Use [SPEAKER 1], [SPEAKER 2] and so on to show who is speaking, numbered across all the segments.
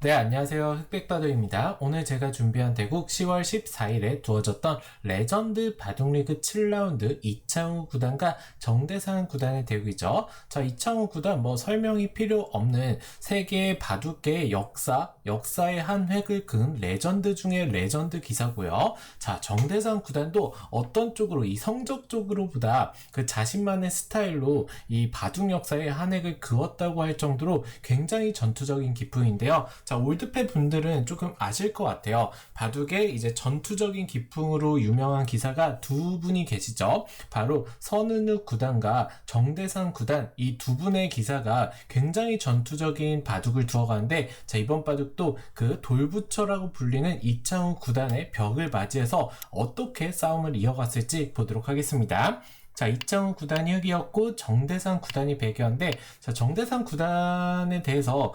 [SPEAKER 1] 네, 안녕하세요. 흑백바둑입니다. 오늘 제가 준비한 대국 10월 14일에 두어졌던 레전드 바둑리그 7라운드 이창우 구단과 정대상 구단의 대국이죠. 자, 이창우 구단 설명이 필요 없는 세계 바둑계의 역사의 한 획을 그은 레전드 중의 레전드 기사고요. 자, 정대상 구단도 어떤 쪽으로 이 성적 쪽으로보다 그 자신만의 스타일로 이 바둑 역사의 한 획을 그었다고 할 정도로 굉장히 전투적인 기풍인데요. 자, 올드패 분들은 조금 아실 것 같아요. 바둑의 이제 전투적인 기풍으로 유명한 기사가 두 분이 계시죠. 바로 선은욱 구단과 정대상 구단, 이 두 분의 기사가 굉장히 전투적인 바둑을 두어가는데, 자, 이번 바둑도 그 돌부처라고 불리는 이창우 구단의 벽을 맞이해서 어떻게 싸움을 이어갔을지 보도록 하겠습니다. 자, 이창우 구단이 흑이었고 정대상 구단이 백이었는데, 자, 정대상 구단에 대해서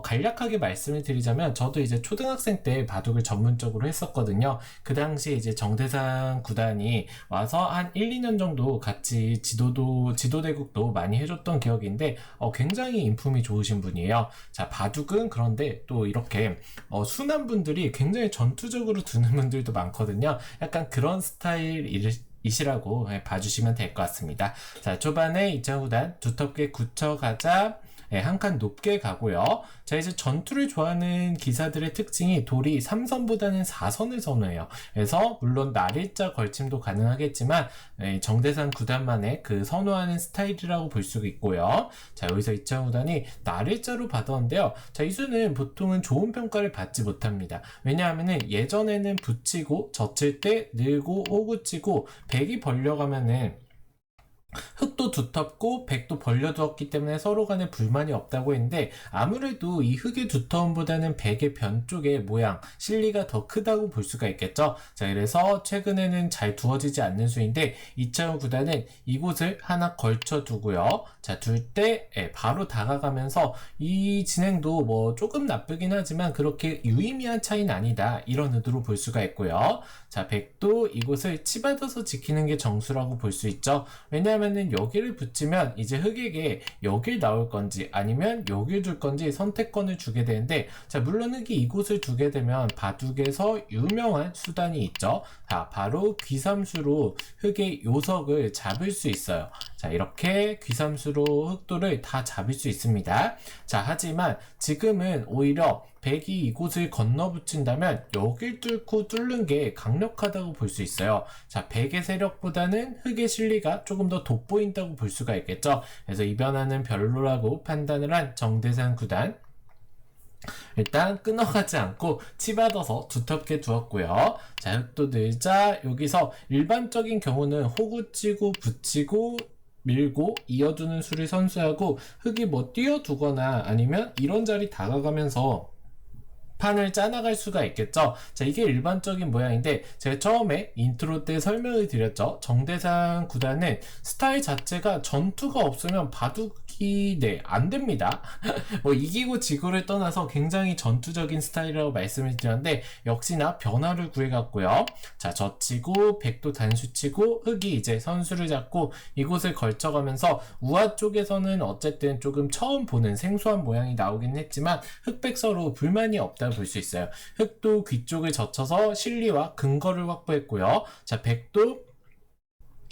[SPEAKER 1] 간략하게 말씀을 드리자면, 저도 이제 초등학생 때 바둑을 전문적으로 했었거든요. 그 당시에 이제 정대상 구단이 와서 한 1, 2년 정도 같이 지도대국도 많이 해줬던 기억인데, 굉장히 인품이 좋으신 분이에요. 자, 바둑은 그런데 또 이렇게 순한 분들이 굉장히 전투적으로 두는 분들도 많거든요. 약간 그런 이시라고 봐주시면 될 것 같습니다. 자, 초반에 이창우 구단 두텁게 굳혀가자 한 칸 높게 가고요. 자, 이제 전투를 좋아하는 기사들의 특징이 돌이 3선보다는 4선을 선호해요. 그래서 물론 날일자 걸침도 가능하겠지만 정대상 구단만의 그 선호하는 스타일이라고 볼 수가 있고요. 자, 여기서 이창우 구단이 날일자로 받았는데요. 자, 이 수는 보통은 좋은 평가를 받지 못합니다. 왜냐하면은 예전에는 붙이고 젖힐 때 늘고 호구치고 백이 벌려가면은 흙도 두텁고 백도 벌려두었기 때문에 서로 간에 불만이 없다고 했는데, 아무래도 이 흙의 두터움보다는 백의 변 쪽의 모양, 실리가 더 크다고 볼 수가 있겠죠. 자, 그래서 최근에는 잘 두어지지 않는 수인데, 이창우 구단은 이곳을 하나 걸쳐 두고요. 자, 둘 때 바로 다가가면서 이 진행도 조금 나쁘긴 하지만 그렇게 유의미한 차이는 아니다, 이런 의도로 볼 수가 있고요. 자, 백도 이곳을 치받아서 지키는 게 정수라고 볼 수 있죠. 왜냐하면은 여기를 붙이면 이제 흑에게 여길 나올 건지 아니면 여길 둘 건지 선택권을 주게 되는데, 자, 물론 흑이 이곳을 두게 되면 바둑에서 유명한 수단이 있죠. 자, 바로 귀삼수로 흑의 요석을 잡을 수 있어요. 자, 이렇게 귀삼수로 흑도를 다 잡을 수 있습니다. 자, 하지만 지금은 오히려 백이 이곳을 건너 붙인다면 여길 뚫고 뚫는 게 강력하다고 볼 수 있어요. 자, 백의 세력보다는 흑의 실리가 조금 더 돋보인다고 볼 수가 있겠죠. 그래서 이 변화는 별로라고 판단을 한 정대상 구단, 일단 끊어가지 않고 치받아서 두텁게 두었고요. 자, 흑도 늘자. 여기서 일반적인 경우는 호구치고 붙이고 밀고 이어두는 수를 선수하고, 흑이 띄어두거나 아니면 이런 자리 다가가면서 판을 짜나갈 수가 있겠죠. 자, 이게 일반적인 모양인데, 제가 처음에 인트로 때 설명을 드렸죠. 정대상 구단은 스타일 자체가 전투가 없으면 바둑이 안 됩니다. 이기고 지고를 떠나서 굉장히 전투적인 스타일이라고 말씀을 드렸는데, 역시나 변화를 구해갔고요. 자, 젖히고 백도 단수치고 흑이 이제 선수를 잡고 이곳을 걸쳐가면서 우하 쪽에서는 어쨌든 조금 처음 보는 생소한 모양이 나오긴 했지만 흑백 서로 불만이 없다 볼 수 있어요. 흑도 귀 쪽을 젖혀서 실리와 근거를 확보했고요. 자, 백도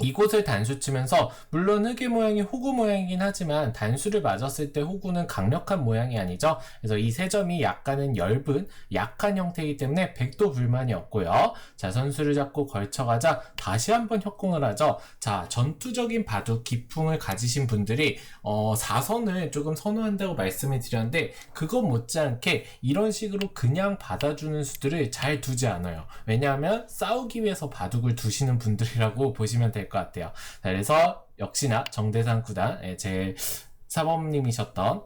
[SPEAKER 1] 이곳을 단수 치면서, 물론 흑의 모양이 호구 모양이긴 하지만 단수를 맞았을 때 호구는 강력한 모양이 아니죠. 그래서 이 세 점이 약간은 엷은 약한 형태이기 때문에 백도 불만이 없고요. 자, 선수를 잡고 걸쳐가자 다시 한번 협공을 하죠. 자, 전투적인 바둑 기풍을 가지신 분들이 4선을 조금 선호한다고 말씀을 드렸는데, 그것 못지않게 이런 식으로 그냥 받아주는 수들을 잘 두지 않아요. 왜냐하면 싸우기 위해서 바둑을 두시는 분들이라고 보시면 될 것 같아요. 자, 그래서 역시나 정대상 구단 제 사범님이셨던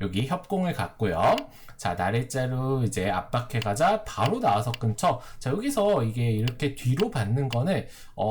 [SPEAKER 1] 여기 협공을 갔고요. 자, 날일자로 이제 압박해가자 바로 나와서 끊죠. 자, 여기서 이게 이렇게 뒤로 받는 거는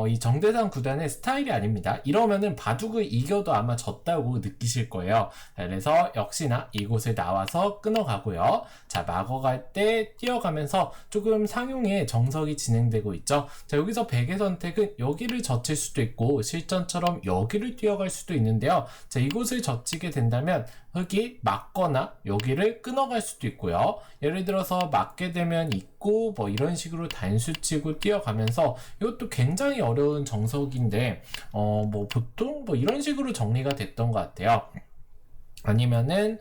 [SPEAKER 1] 이 정대상 구단의 스타일이 아닙니다. 이러면은 바둑을 이겨도 아마 졌다고 느끼실 거예요. 자, 그래서 역시나 이곳을 나와서 끊어가고요. 자, 막어갈 때 뛰어가면서 조금 상용의 정석이 진행되고 있죠. 자, 여기서 백의 선택은 여기를 젖힐 수도 있고 실전처럼 여기를 뛰어갈 수도 있는데요. 자, 이곳을 젖히게 젖히게 된다면 흙이 막거나 여기를 끊어갈 수도 있고요. 예를 들어서 막게 되면 있고 뭐 이런 식으로 단수 치고 뛰어가면서 이것도 굉장히 어려운 정석인데 뭐 보통 뭐 이런 식으로 정리가 됐던 것 같아요. 아니면은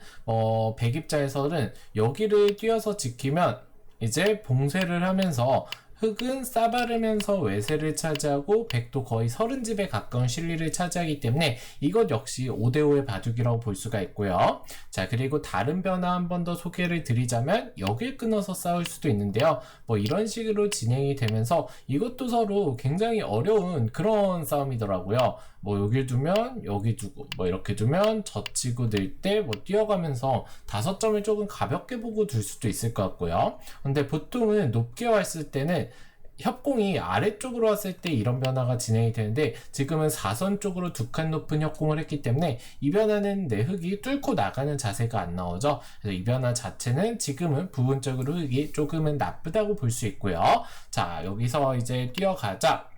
[SPEAKER 1] 백입자에서는 여기를 뛰어서 지키면 이제 봉쇄를 하면서 흙은 싸바르면서 외세를 차지하고 백도 거의 30집에 가까운 실리를 차지하기 때문에 이것 역시 5대5의 바둑이라고 볼 수가 있고요. 자, 그리고 다른 변화 한 번 더 소개를 드리자면 여길 끊어서 싸울 수도 있는데요. 뭐 이런 식으로 진행이 되면서 이것도 서로 굉장히 어려운 그런 싸움이더라고요. 뭐 여길 두면 여기 두고 뭐 이렇게 두면 젖히고 늘 때 뭐 뛰어가면서 5점을 조금 가볍게 보고 둘 수도 있을 것 같고요. 근데 보통은 높게 왔을 때는 협공이 아래쪽으로 왔을 때 이런 변화가 진행이 되는데 지금은 4선 쪽으로 두 칸 높은 협공을 했기 때문에 이 변화는 내 흙이 뚫고 나가는 자세가 안 나오죠. 그래서 이 변화 자체는 지금은 부분적으로 흙이 조금은 나쁘다고 볼 수 있고요. 자, 여기서 이제 뛰어가자.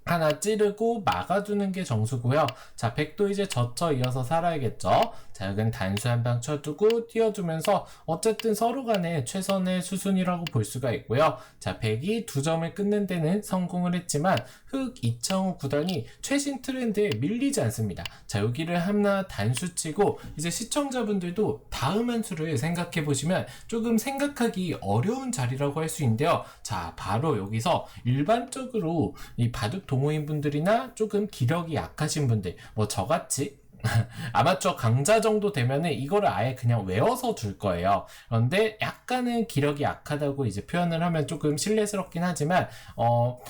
[SPEAKER 1] 하나 찌르고 막아주는 게 정수고요. 자, 백도 이제 젖혀 이어서 살아야겠죠. 자, 여긴 단수 한 방 쳐두고 띄워주면서 어쨌든 서로 간에 최선의 수순이라고 볼 수가 있고요. 자, 백이 2점을 끊는 데는 성공을 했지만 흑 이창호 구단이 최신 트렌드에 밀리지 않습니다. 자, 여기를 하나 단수 치고 이제 시청자분들도 다음 한 수를 생각해 보시면 조금 생각하기 어려운 자리라고 할 수 있는데요. 자, 바로 여기서 일반적으로 이 바둑 동호인 분들이나 조금 기력이 약하신 분들, 뭐 저같이 아마추어 강자 정도 되면은 이거를 아예 그냥 외워서 둘 거예요. 그런데 약간은 기력이 약하다고 이제 표현을 하면 조금 실례스럽긴 하지만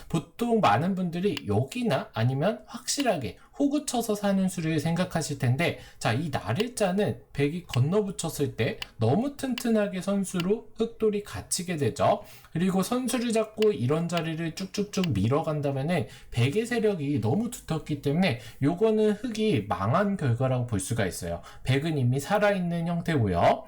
[SPEAKER 1] 보통 많은 분들이 여기나 아니면 확실하게 호구 쳐서 사는 수를 생각하실 텐데, 자, 이 날일자는 백이 건너붙였을 때 너무 튼튼하게 선수로 흑돌이 갇히게 되죠. 그리고 선수를 잡고 이런 자리를 쭉쭉쭉 밀어간다면은 백의 세력이 너무 두텁기 때문에 요거는 흑이 망한 결과라고 볼 수가 있어요. 백은 이미 살아있는 형태고요.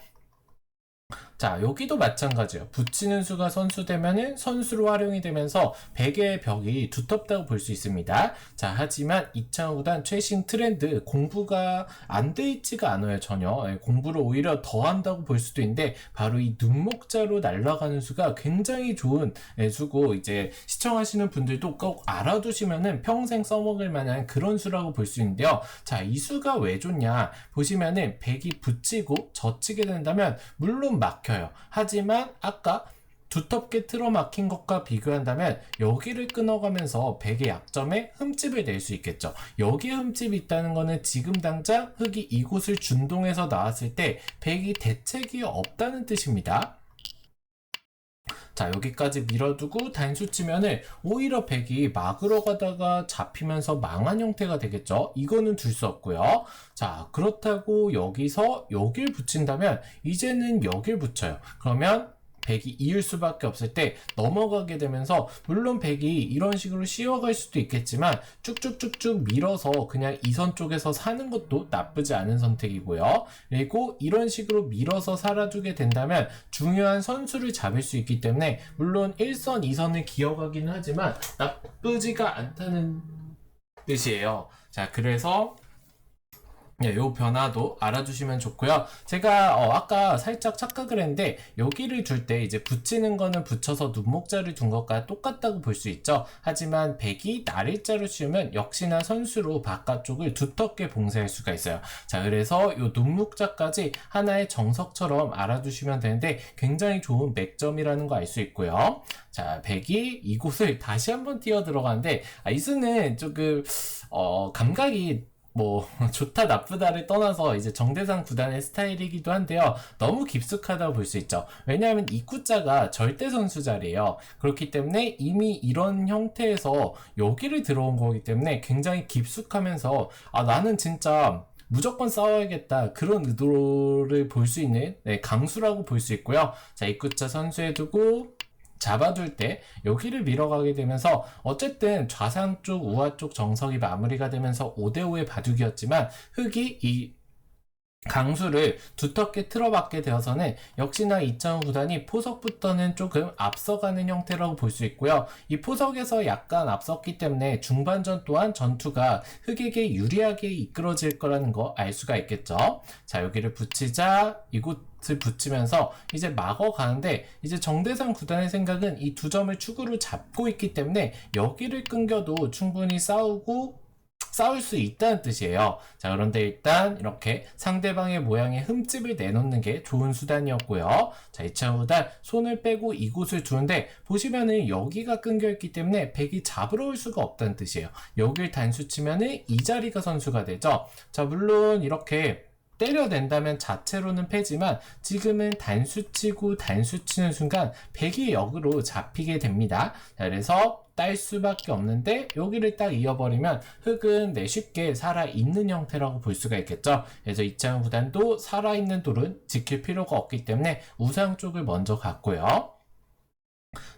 [SPEAKER 1] 자, 여기도 마찬가지예요. 붙이는 수가 선수 되면은 선수로 활용이 되면서 백의 벽이 두텁다고 볼 수 있습니다. 자, 하지만 이창호 구단 최신 트렌드 공부가 안 돼 있지가 않아요, 전혀. 공부를 오히려 더 한다고 볼 수도 있는데 바로 이 눈목자로 날아가는 수가 굉장히 좋은 수고 이제 시청하시는 분들도 꼭 알아두시면은 평생 써먹을 만한 그런 수라고 볼 수 있는데요. 자, 이 수가 왜 좋냐 보시면은 백이 붙이고 젖히게 된다면 물론 막혀요. 하지만 아까 두텁게 틀어막힌 것과 비교한다면 여기를 끊어가면서 백의 약점에 흠집을 낼 수 있겠죠. 여기에 흠집이 있다는 거는 지금 당장 흑이 이곳을 준동해서 나왔을 때 백이 대책이 없다는 뜻입니다. 자, 여기까지 밀어두고 단수 치면은 오히려 백이 막으러 가다가 잡히면서 망한 형태가 되겠죠. 이거는 둘 수 없고요. 자, 그렇다고 여기서 여길 붙인다면 이제는 여길 붙여요. 그러면 백이 이을 수밖에 없을 때 넘어가게 되면서 물론 백이 이런 식으로 씌워갈 수도 있겠지만 쭉쭉쭉쭉 밀어서 그냥 이 선 쪽에서 사는 것도 나쁘지 않은 선택이고요. 그리고 이런 식으로 밀어서 살아주게 된다면 중요한 선수를 잡을 수 있기 때문에 물론 1선, 2선을 기어가긴 하지만 나쁘지가 않다는 뜻이에요. 자, 그래서 요 변화도 알아주시면 좋고요. 제가 아까 살짝 착각을 했는데 여기를 둘 때 이제 붙이는 거는 붙여서 눈목자를 둔 것과 똑같다고 볼 수 있죠. 하지만 백이 날일자로 씌우면 역시나 선수로 바깥쪽을 두텁게 봉쇄할 수가 있어요. 자, 그래서 요 눈목자까지 하나의 정석처럼 알아두시면 되는데 굉장히 좋은 맥점이라는 거 알 수 있고요. 자, 백이 이곳을 다시 한번 뛰어 들어가는데 이 수는 조금 감각이 뭐 좋다 나쁘다를 떠나서 이제 정대상 구단의 스타일이기도 한데요. 너무 깊숙하다고 볼 수 있죠. 왜냐하면 입구자가 절대 선수 자리예요. 그렇기 때문에 이미 이런 형태에서 여기를 들어온 거기 때문에 굉장히 깊숙하면서 나는 진짜 무조건 싸워야겠다 그런 의도를 볼 수 있는 강수라고 볼 수 있고요. 자, 입구자 선수에 두고 잡아둘 때 여기를 밀어가게 되면서 어쨌든 좌상 쪽, 우하 쪽 정석이 마무리가 되면서 5대5의 바둑이었지만 흑이 이 강수를 두텁게 틀어박게 되어서는 역시나 이창호 구단이 포석부터는 조금 앞서가는 형태라고 볼 수 있고요. 이 포석에서 약간 앞섰기 때문에 중반전 또한 전투가 흑에게 유리하게 이끌어질 거라는 거 알 수가 있겠죠. 자, 여기를 붙이자 이곳을 붙이면서 이제 막어 가는데, 이제 정대상 구단의 생각은 이 두 점을 축으로 잡고 있기 때문에 여기를 끊겨도 충분히 싸울 수 있다는 뜻이에요. 자, 그런데 일단 이렇게 상대방의 모양에 흠집을 내놓는 게 좋은 수단이었고요. 자, 이창호 구단 손을 빼고 이곳을 두는데, 보시면은 여기가 끊겨있기 때문에 백이 잡으러 올 수가 없다는 뜻이에요. 여길 단수 치면은 이 자리가 선수가 되죠. 자, 물론 이렇게 때려낸다면 자체로는 패지만 지금은 단수 치고 단수 치는 순간 백이 역으로 잡히게 됩니다. 자, 그래서 딸 수밖에 없는데 여기를 딱 이어버리면 흑은 쉽게 살아있는 형태라고 볼 수가 있겠죠. 그래서 이창호 구단도 살아있는 돌은 지킬 필요가 없기 때문에 우상 쪽을 먼저 갔고요.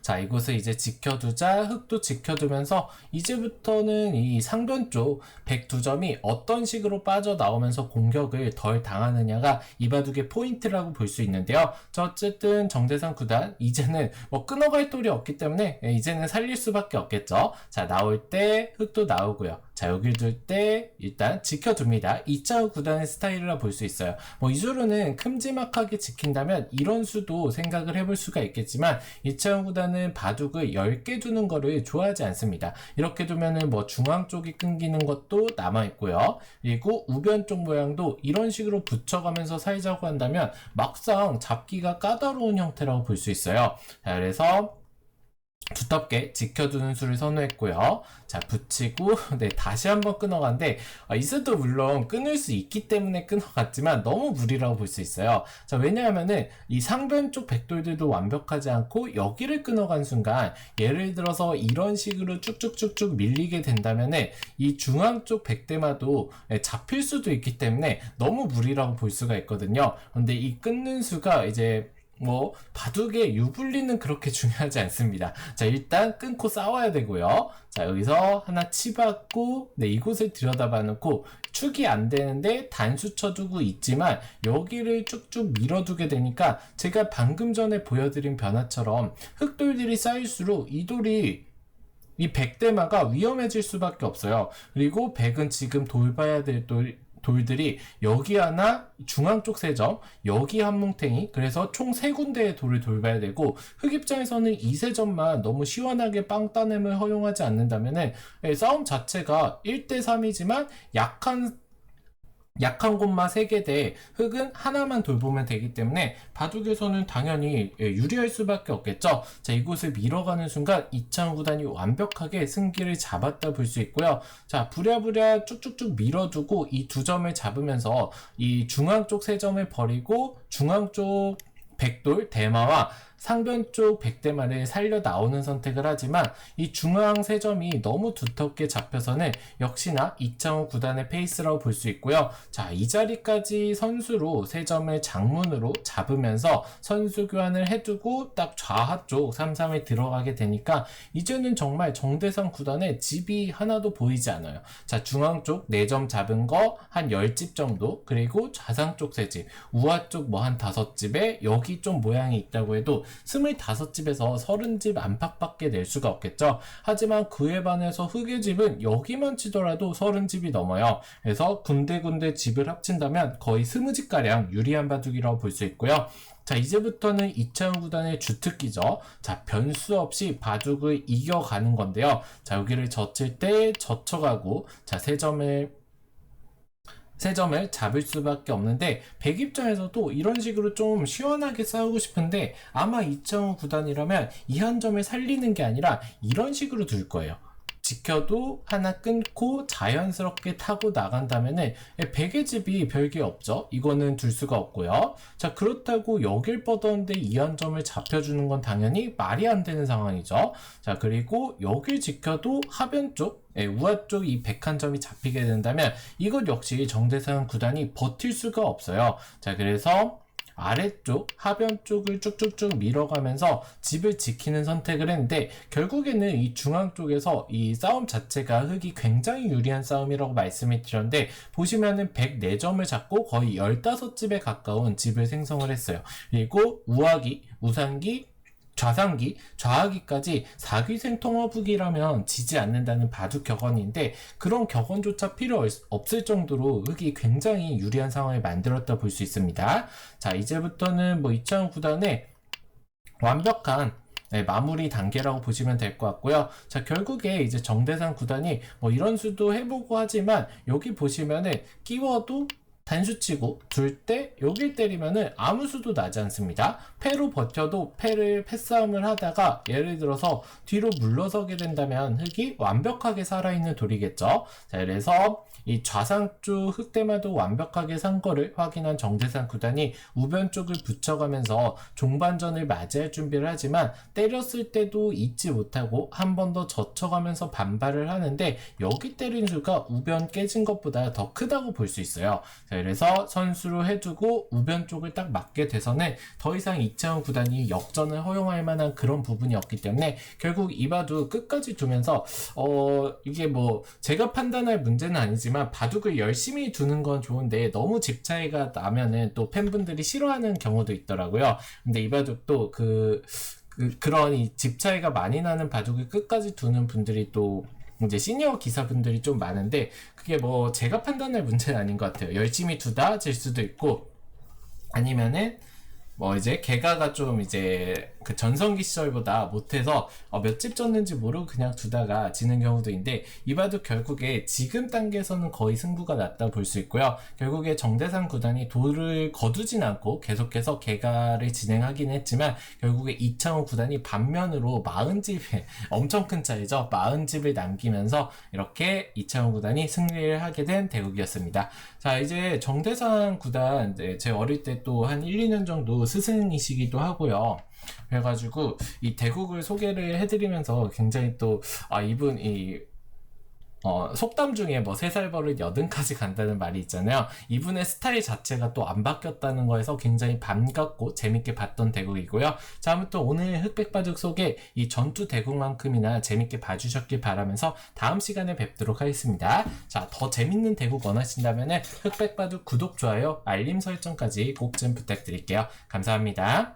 [SPEAKER 1] 자, 이곳을 이제 지켜두자 흑도 지켜두면서 이제부터는 이 상변 쪽 102점이 어떤 식으로 빠져나오면서 공격을 덜 당하느냐가 이 바둑의 포인트라고 볼 수 있는데요. 자, 어쨌든 정대상 구단 이제는 끊어갈 돌이 없기 때문에 이제는 살릴 수밖에 없겠죠. 자, 나올 때 흑도 나오고요. 자, 여길 둘 때 일단 지켜둡니다. 이창호 구단의 스타일이라 볼 수 있어요. 이 수로는 큼지막하게 지킨다면 이런 수도 생각을 해볼 수가 있겠지만, 이창호 구단은 바둑을 10개 두는 거를 좋아하지 않습니다. 이렇게 두면은 중앙 쪽이 끊기는 것도 남아있고요. 그리고 우변 쪽 모양도 이런 식으로 붙여가면서 살자고 한다면 막상 잡기가 까다로운 형태라고 볼 수 있어요. 자, 그래서 두텁게 지켜두는 수를 선호했고요. 자, 붙이고 다시 한번 끊어간데, 이 수도 물론 끊을 수 있기 때문에 끊어갔지만 너무 무리라고 볼 수 있어요. 자, 왜냐하면은 이 상변 쪽 백돌들도 완벽하지 않고 여기를 끊어간 순간, 예를 들어서 이런 식으로 쭉쭉쭉쭉 밀리게 된다면은 이 중앙 쪽 백대마도 잡힐 수도 있기 때문에 너무 무리라고 볼 수가 있거든요. 근데 이 끊는 수가 이제 바둑의 유불리는 그렇게 중요하지 않습니다. 자, 일단 끊고 싸워야 되고요. 자, 여기서 하나 치받고 이곳을 들여다봐 놓고 축이 안 되는데 단수 쳐두고 있지만 여기를 쭉쭉 밀어두게 되니까 제가 방금 전에 보여드린 변화처럼 흑돌들이 쌓일수록 이 돌이 이 백대마가 위험해질 수밖에 없어요. 그리고 백은 지금 돌봐야 될 돌들이 여기 하나, 중앙 쪽 3점, 여기 한 뭉탱이, 그래서 총 3군데의 돌을 돌봐야 되고, 흑 입장에서는 이 3점만 너무 시원하게 빵 따냄을 허용하지 않는다면은 싸움 자체가 1대3이지만 약한 곳만 3개 대 흑은 하나만 돌보면 되기 때문에 바둑에서는 당연히 유리할 수밖에 없겠죠. 자, 이곳을 밀어가는 순간 이창호 구단이 완벽하게 승기를 잡았다 볼 수 있고요. 자, 부랴부랴 쭉쭉쭉 밀어두고 이 2점을 잡으면서 이 중앙 쪽 3점을 버리고 중앙 쪽 백돌 대마와 상변 쪽 백대마를 살려 나오는 선택을 하지만, 이 중앙 3점이 너무 두텁게 잡혀서는 역시나 이창호 구단의 페이스라고 볼 수 있고요. 자, 이 자리까지 선수로 3점을 장문으로 잡으면서 선수 교환을 해두고 딱 좌하 쪽 3-3에 들어가게 되니까 이제는 정말 정대상 구단의 집이 하나도 보이지 않아요. 자, 중앙 쪽 4점 잡은 거 한 10집 정도, 그리고 좌상 쪽 3집, 우하 쪽 한 5집에 여기 좀 모양이 있다고 해도 25집에서 30집 안팎밖에 낼 수가 없겠죠. 하지만 그에 반해서 흑의 집은 여기만 치더라도 30집이 넘어요. 그래서 군데군데 집을 합친다면 거의 20집가량 유리한 바둑이라고 볼 수 있고요. 자, 이제부터는 이창호 구단의 주특기죠. 자, 변수 없이 바둑을 이겨가는 건데요. 자, 여기를 젖힐 때 젖혀가고, 자, 3점을 잡을 수밖에 없는데, 백 입장에서도 이런 식으로 좀 시원하게 싸우고 싶은데 아마 이창호 구단이라면 이 한 점을 살리는 게 아니라 이런 식으로 둘 거예요. 지켜도 하나 끊고 자연스럽게 타고 나간다면은 백의 집이 별게 없죠. 이거는 둘 수가 없고요. 자, 그렇다고 여길 뻗었는데 이 한 점을 잡혀주는 건 당연히 말이 안 되는 상황이죠. 자, 그리고 여길 지켜도 하변 쪽, 우하 쪽 이 101점이 잡히게 된다면 이것 역시 정대상 구단이 버틸 수가 없어요. 자, 그래서 아래쪽 하변 쪽을 쭉쭉쭉 밀어가면서 집을 지키는 선택을 했는데, 결국에는 이 중앙 쪽에서 이 싸움 자체가 흑이 굉장히 유리한 싸움이라고 말씀을 드렸는데, 보시면은 104점을 잡고 거의 15집에 가까운 집을 생성을 했어요. 그리고 우하기, 우상기, 좌상기, 좌하기까지 4귀생 통화북이라면 지지 않는다는 바둑 격언인데, 그런 격언조차 필요 없을 정도로 흑이 굉장히 유리한 상황을 만들었다 볼 수 있습니다. 자, 이제부터는 뭐 이창호 구단의 완벽한 마무리 단계라고 보시면 될 것 같고요. 자, 결국에 이제 정대상 구단이 뭐 이런 수도 해보고 하지만, 여기 보시면은 끼워도 단수 치고 둘 때 여길 때리면은 아무 수도 나지 않습니다. 패로 버텨도 패싸움을 하다가 예를 들어서 뒤로 물러서게 된다면 흑이 완벽하게 살아있는 돌이겠죠. 자, 그래서 이 좌상 쪽 흑대마도 완벽하게 산 거를 확인한 정대상 구단이 우변 쪽을 붙여가면서 종반전을 맞이할 준비를 하지만, 때렸을 때도 잊지 못하고 한 번 더 젖혀가면서 반발을 하는데, 여기 때린 수가 우변 깨진 것보다 더 크다고 볼 수 있어요. 자, 그래서 선수로 해두고 우변 쪽을 딱 맞게 돼서는 더 이상 이창호 구단이 역전을 허용할 만한 그런 부분이 없기 때문에, 결국 이 바둑 끝까지 두면서 이게 뭐 제가 판단할 문제는 아니지만 바둑을 열심히 두는 건 좋은데, 너무 집 차이가 나면은 또 팬분들이 싫어하는 경우도 있더라고요. 근데 이 바둑도 그런 이 집 차이가 많이 나는 바둑을 끝까지 두는 분들이 또 이제 시니어 기사분들이 좀 많은데, 그게 뭐 제가 판단할 문제는 아닌 것 같아요. 열심히 두다 질 수도 있고, 아니면은 뭐 이제 개가가 좀 이제 그 전성기 시절보다 못해서 몇 집 졌는지 모르고 그냥 두다가 지는 경우도 있는데, 이 바둑 결국에 지금 단계에서는 거의 승부가 났다 볼 수 있고요. 결국에 정대상 구단이 돌을 거두진 않고 계속해서 개가를 진행하긴 했지만, 결국에 이창호 구단이 반면으로 40집에 엄청 큰 차이죠. 40집을 남기면서 이렇게 이창호 구단이 승리를 하게 된 대국이었습니다. 자, 이제 정대상 구단, 제 어릴 때 또 한 1, 2년 정도 스승이시기도 하고요. 그래가지고 이 대국을 소개를 해드리면서 굉장히 또 이분 속담 중에 뭐 3살 버릇 80까지 간다는 말이 있잖아요. 이분의 스타일 자체가 또 안 바뀌었다는 거에서 굉장히 반갑고 재밌게 봤던 대국이고요. 자, 아무튼 오늘 흑백바둑 소개 이 전투 대국만큼이나 재밌게 봐주셨길 바라면서 다음 시간에 뵙도록 하겠습니다. 자, 더 재밌는 대국 원하신다면 흑백바둑 구독, 좋아요, 알림 설정까지 꼭 좀 부탁드릴게요. 감사합니다.